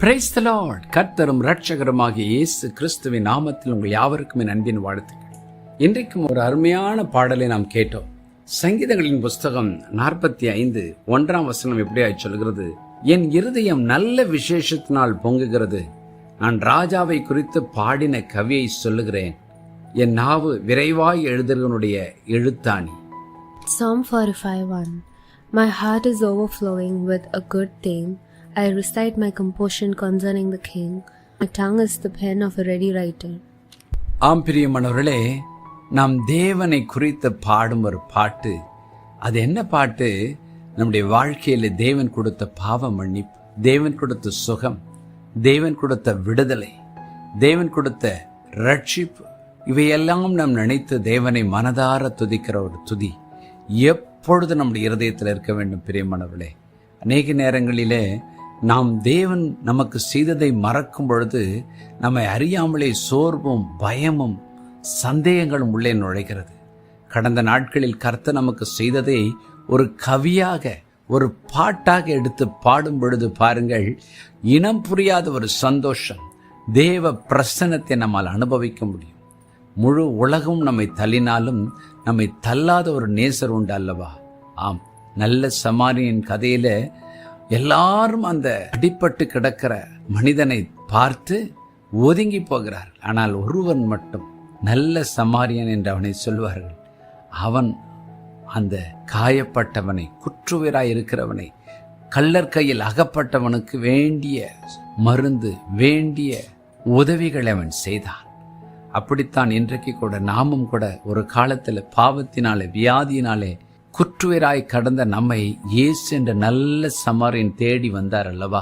Praise the Lord. கர்த்தரும் இரட்சகருமாகிய இயேசு கிறிஸ்துவின் நாமத்தில் உங்கள் யாவருக்கும் என் அன்பின் வாழ்த்துக்கள். இன்றைக்கும் ஒரு அருமையான பாடலை நாம் கேட்டோம். சங்கீதங்களின் புஸ்தகம் 45:1 எப்படியாய் சொல்கிறது, என் இருதயம் நல்ல விசேஷத்தினால் பொங்குகிறது, நான் ராஜாவை குறித்து பாடின கவியை சொல்லுகிறேன், என் நாவு விரைவாய் எழுதுகிறவனுடைய எழுத்தாணி. Psalm 45:1. My heart is overflowing with a good theme. I recite my composition concerning the king. My tongue is the pen of a ready writer. ஆம் பிரியமானவர்களே, நாம் தேவனை குறித்து பாடும் ஒரு பாட்டு. அது என்ன பாட்டு? நம்முடைய வாழ்க்கையில தேவன் கொடுத்த பாவ மன்னிப்பு, தேவன் கொடுத்த சுகம், தேவன் கொடுத்த விடுதலை, தேவன் கொடுத்த ரட்சிப்பு, இவையெல்லாம் நாம் நினைத்து தேவனை மனதார துதிக்கிற ஒரு துதி எப்பொழுது நம்முடைய இருதயத்தில் இருக்க வேண்டும். பிரியமானவர்களே, அநேக நேரங்களிலே நாம் தேவன் நமக்கு செய்ததை மறக்கும் பொழுது நம்மை அறியாமலே சோர்வும் பயமும் சந்தேகங்களும் உள்ளே நுழைகிறது. கடந்த நாட்களில் கர்த்தர் நமக்கு செய்ததை ஒரு கவியாக, ஒரு பாட்டாக எடுத்து பாடும் பொழுது பாருங்கள், இனம் புரியாத ஒரு சந்தோஷம், தேவ பிரசன்னத்தை நம்மால் அனுபவிக்க முடியும். முழு உலகம் நம்மை தள்ளினாலும் நம்மை தள்ளாத ஒரு நேசர் உண்டு அல்லவா? ஆம், நல்ல சமாரியன் கதையில எல்லாரும் அந்த அடிபட்டு கிடக்கிற மனிதனை பார்த்து ஒதுங்கி போகிறார். ஆனால் ஒருவன் மட்டும், நல்ல சமாரியன் என்று அவனை சொல்வார்கள், அவன் அந்த காயப்பட்டவனை, குற்றுயிராய் இருக்கிறவனை, கள்ளர் கையில் அகப்பட்டவனுக்கு வேண்டிய மருந்து, வேண்டிய உதவிகளை அவன் செய்தான். அப்படித்தான் இன்றைக்கு கூட நாமும் கூட ஒரு காலத்தில் பாவத்தினாலே, வியாதியினாலே குற்றுயிராய் கடந்த நம்மை இயேசு என்ற நல்ல சமாரியன் தேடி வந்தார் அல்லவா?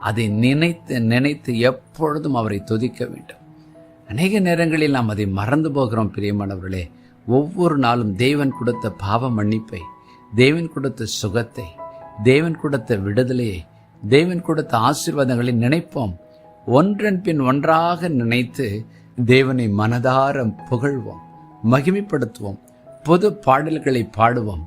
அதை நினைத்து நினைத்து எப்பொழுதும் அவரை துதிக்க வேண்டும். அநேக நேரங்களில் நாம் அதை மறந்து போகிறோம். பிரியமானவர்களே, ஒவ்வொரு நாளும் தேவன் கொடுத்த பாவ மன்னிப்பை, தேவன் கொடுத்த சுகத்தை, தேவன் கொடுத்த விடுதலையை, தேவன் கொடுத்த ஆசீர்வாதங்களை நினைப்போம். ஒன்றன் பின் ஒன்றாக நினைத்து தேவனை மனதார புகழ்வோம், மகிமைப்படுத்துவோம், பொது பாடல்களை பாடுவோம்.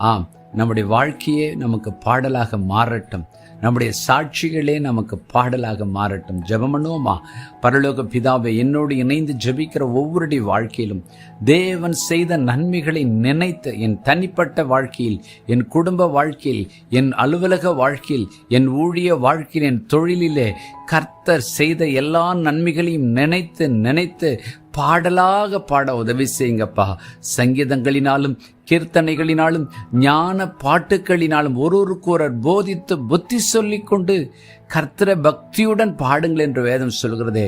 ஆம், நம்முடைய வாழ்க்கையே நமக்கு பாடலாக மாறட்டும், நம்முடைய சாட்சிகளே நமக்கு பாடலாக மாறட்டும். ஜெபம் பண்ணுவோமா? பரலோக பிதாவே, என்னோடு இணைந்து ஜெபிக்கிற ஒவ்வொருடைய வாழ்க்கையிலும் தேவன் செய்த நன்மைகளை நினைத்து, என் தனிப்பட்ட வாழ்க்கையில், என் குடும்ப வாழ்க்கையில், என் அலுவலக வாழ்க்கையில், என் ஊழிய வாழ்க்கையில், என் தொழிலிலே கர்த்தர் செய்த எல்லா நன்மைகளையும் நினைத்து நினைத்து பாடலாக பாட உதவி செய்யுங்கப்பா. சங்கீதங்களினாலும் கீர்த்தனைகளினாலும் ஞான பாட்டுக்களினாலும் ஒருவருக்கொருவர் போதித்து புத்தி சொல்லிக் கொண்டு கர்த்தரை பக்தியுடன் பாடுங்கள் என்று வேதம் சொல்கிறதே.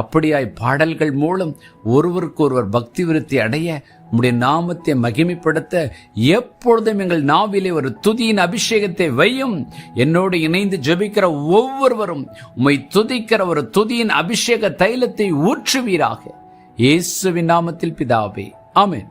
அப்படியாய் பாடல்கள் மூலம் ஒருவருக்கொருவர் பக்தி விருத்தி அடைய, உம்முடைய நாமத்தை மகிமைப்படுத்த எப்பொழுதும் எங்கள் நாவிலே ஒரு துதியின் அபிஷேகத்தை வையும். என்னோடு இணைந்து ஜெபிக்கிற ஒவ்வொருவரும் உம்மை துதிக்கிற ஒரு துதியின் அபிஷேக தைலத்தை ஊற்றுவீராக. இயேசுவின் நாமத்தில் பிதாவே, ஆமென்.